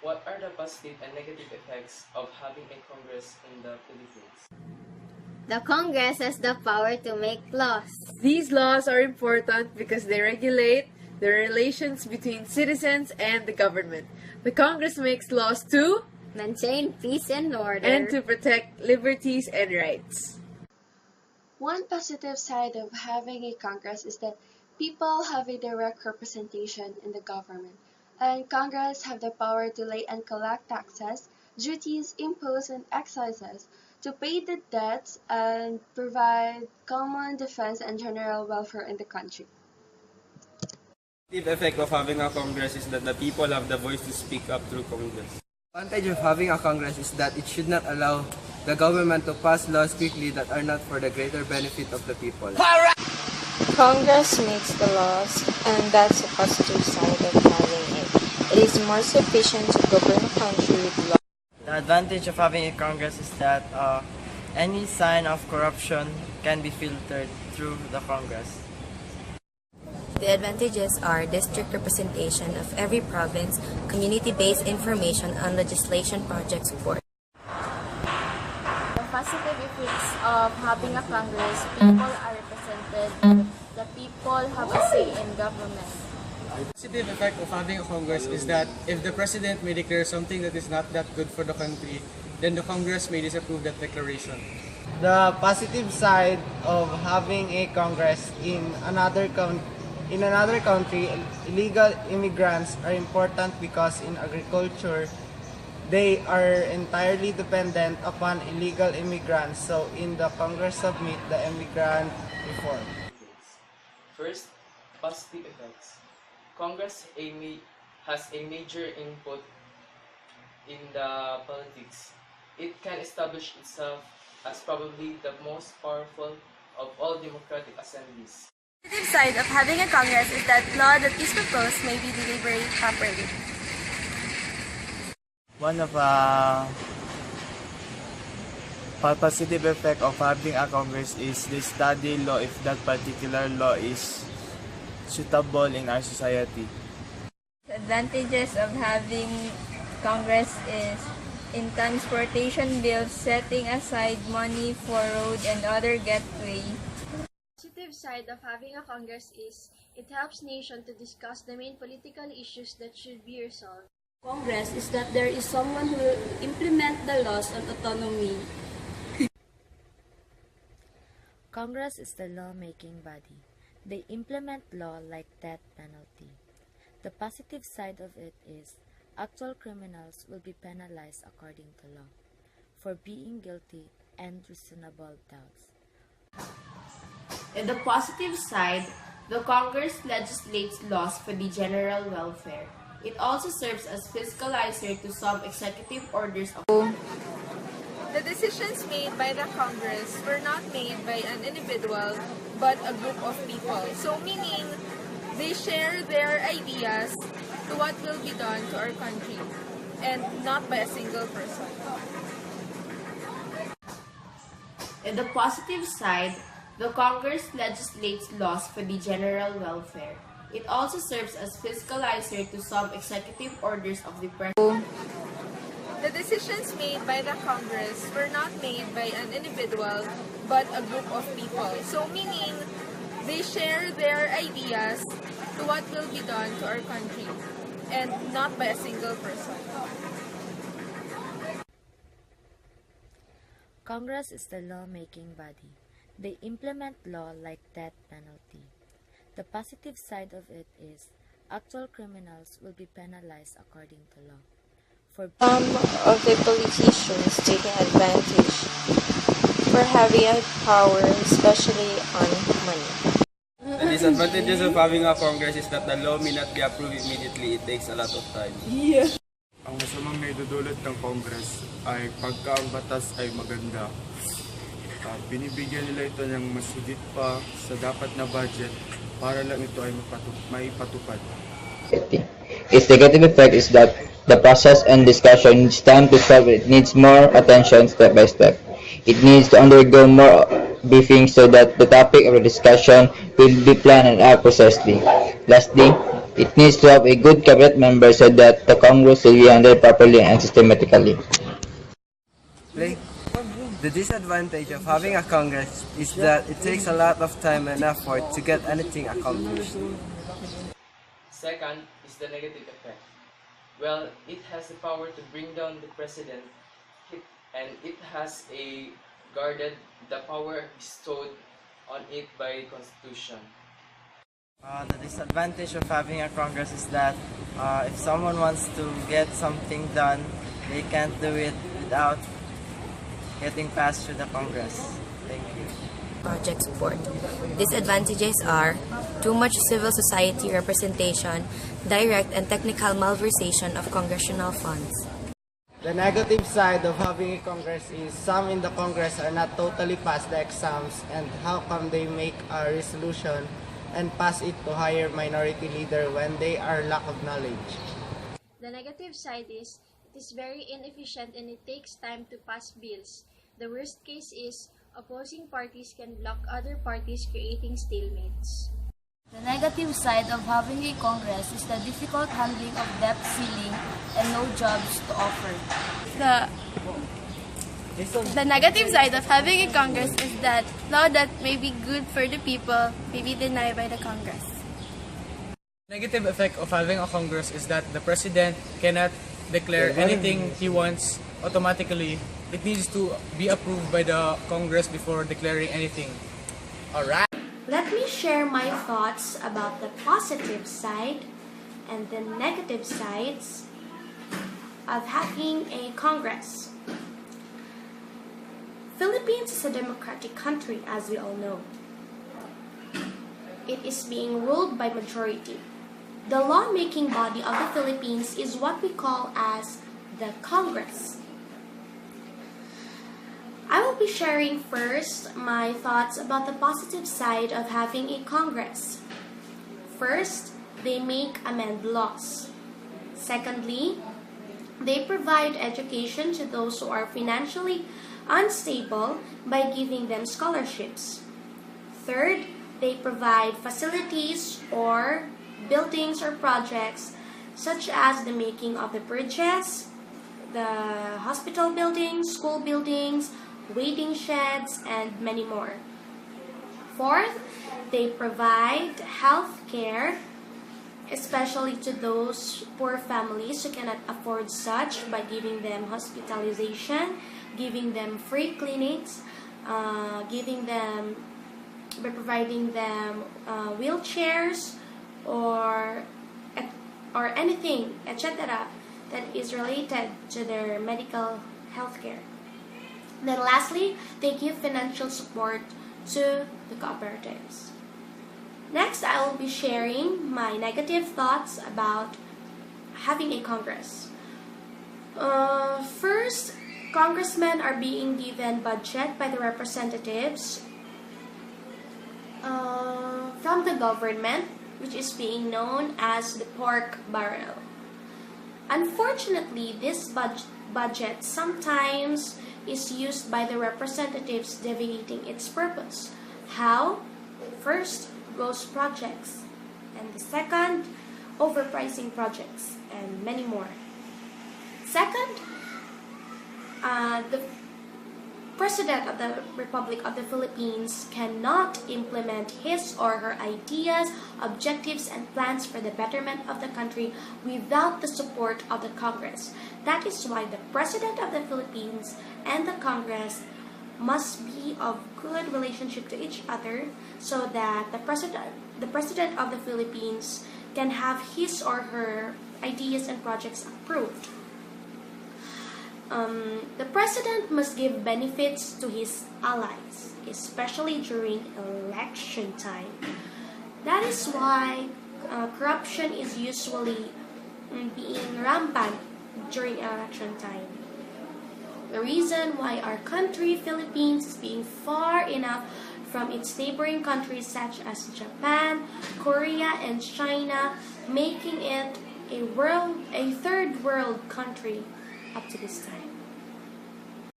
What are the positive and negative effects of having a Congress in the Philippines? The Congress has the power to make laws. These laws are important because they regulate the relations between citizens and the government. The Congress makes laws to Maintain peace and order. and to protect liberties and rights. One positive side of having a Congress is that people have a direct representation in the government, and Congress have the power to lay and collect taxes, duties, imposts, and excises, to pay the debts and provide common defense and general welfare in the country. The effect of having a Congress is that the people have the voice to speak up through Congress. The advantage of having a Congress is that it should not allow the government to pass laws quickly that are not for the greater benefit of the people. Congress makes the laws, and that's a positive side of having it. It is more sufficient to govern a country with law. The advantage of having a Congress is that any sign of corruption can be filtered through the Congress. The advantages are district representation of every province, community-based information on legislation project support. The positive effects of having a Congress, people are represented, and the people have a say in government. The positive effect of having a Congress is that if the president may declare something that is not that good for the country, then the Congress may disapprove that declaration. The positive side of having a Congress in another country, illegal immigrants are important because in agriculture, they are entirely dependent upon illegal immigrants. So in the Congress submit the immigrant reform. First, positive effects. Congress has a major input in the politics. It can establish itself as probably the most powerful of all democratic assemblies. The positive side of having a Congress is that law that is proposed may be delivered properly. One of the positive effect of having a Congress is they study law if that particular law is suitable in our society. The advantages of having Congress is in transportation bills, setting aside money for road and other gateway. The positive side of having a Congress is it helps nations to discuss the main political issues that should be resolved. Congress is that there is someone who will implement the laws on autonomy. Congress is the law-making body. They implement law like death penalty. The positive side of it is actual criminals will be penalized according to law for being guilty and reasonable doubts. In the positive side, the Congress legislates laws for the general welfare. It also serves as fiscalizer to some executive orders of The decisions made by the Congress were not made by an individual, but a group of people. So meaning, they share their ideas to what will be done to our country, and not by a single person. In the positive side, the Congress legislates laws for the general welfare. It also serves as fiscalizer to some executive orders of the President. The decisions made by the Congress were not made by an individual, but a group of people. So meaning, they share their ideas to what will be done to our country, and not by a single person. Congress is the law-making body. They implement law like death penalty. The positive side of it is actual criminals will be penalized according to law. Some of the politicians taking advantage for having a power, especially on money. The disadvantages of having a Congress is that the law may not be approved immediately. It takes a lot of time. Ang masamang naidudulot ng Congress ay pagka ang batas ay maganda, binibigyan nila ito ng mas higit pa sa dapat na budget para lang ito ay maipatupad. Its negative effect is that the process and discussion needs time to solve. It needs more attention step by step. It needs to undergo more briefings so that the topic of the discussion will be planned and out precisely. Lastly, It needs to have a good cabinet member so that the Congress will be handled properly and systematically. Like, the disadvantage of having a Congress is that it takes a lot of time and effort to get anything accomplished. Second is the negative effect. Well, it has the power to bring down the president, and it has a guarded the power bestowed on it by Constitution. The disadvantage of having a Congress is that if someone wants to get something done, they can't do it without getting passed through the Congress. Thank you. Project support. Disadvantages are too much civil society representation, direct and technical malversation of congressional funds. The negative side of having a Congress is some in the Congress are not totally past the exams, and how come they make a resolution and pass it to higher minority leader when they are lack of knowledge. The negative side is it is very inefficient and it takes time to pass bills. The worst case is opposing parties can block other parties, creating stalemates. The negative side of having a Congress is the difficult handling of debt ceiling and no jobs to offer. The negative side of having a Congress is that law that may be good for the people may be denied by the Congress. Negative effect of having a Congress is that the president cannot declare anything he wants automatically. It needs to be approved by the Congress before declaring anything. Alright. Let me share my thoughts about the positive side and the negative sides of having a Congress. Philippines is a democratic country, as we all know. It is being ruled by majority. The lawmaking body of the Philippines is what we call as the Congress. I will be sharing first my thoughts about the positive side of having a Congress. First, they make amend laws. Secondly, they provide education to those who are financially unstable by giving them scholarships. Third, they provide facilities or buildings or projects such as the making of the bridges, the hospital buildings, school buildings, waiting sheds, and many more. Fourth, they provide health care, especially to those poor families who cannot afford such, by giving them hospitalization, giving them free clinics, by providing them wheelchairs or anything, etc., that is related to their medical health care. Then lastly, they give financial support to the cooperatives. Next, I will be sharing my negative thoughts about having a Congress. First, congressmen are being given budget by the representatives from the government, which is being known as the pork barrel. Unfortunately, this budget sometimes is used by the representatives deviating its purpose. How? First, ghost projects, and the second, overpricing projects, and many more. Second, the President of the Republic of the Philippines cannot implement his or her ideas, objectives, and plans for the betterment of the country without the support of the Congress. That is why the President of the Philippines and the Congress must be of good relationship to each other, so that the President of the Philippines can have his or her ideas and projects approved. The President must give benefits to his allies, especially during election time. That is why corruption is usually being rampant during election time. The reason why our country, Philippines, is being far enough from its neighboring countries such as Japan, Korea, and China, making it a third world country up to this time.